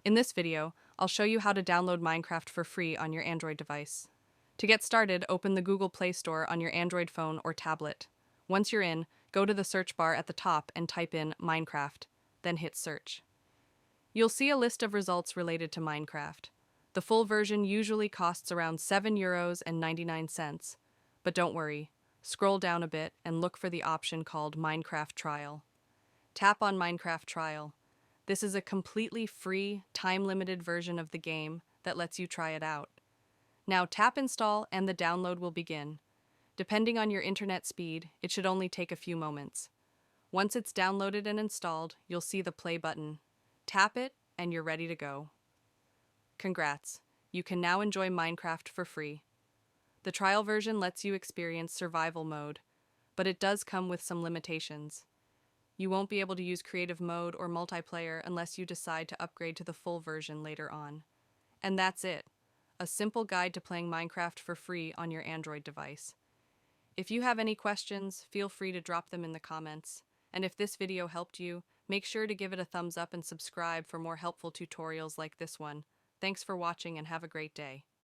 In this video, I'll show you how to download Minecraft for free on your Android device. To get started, open the Google Play Store on your Android phone or tablet. Once you're in, go to the search bar at the top and type in Minecraft, then hit search. You'll see a list of results related to Minecraft. The full version usually costs around €7.99, but don't worry. Scroll down a bit and look for the option called Minecraft Trial. Tap on Minecraft Trial. This is a completely free, time-limited version of the game that lets you try it out. Now tap Install and the download will begin. Depending on your internet speed, it should only take a few moments. Once it's downloaded and installed, you'll see the play button. Tap it and you're ready to go. Congrats! You can now enjoy Minecraft for free. The trial version lets you experience survival mode, but it does come with some limitations. You won't be able to use creative mode or multiplayer unless you decide to upgrade to the full version later on. And that's it. A simple guide to playing Minecraft for free on your Android device. If you have any questions, feel free to drop them in the comments. And if this video helped you, make sure to give it a thumbs up and subscribe for more helpful tutorials like this one. Thanks for watching and have a great day.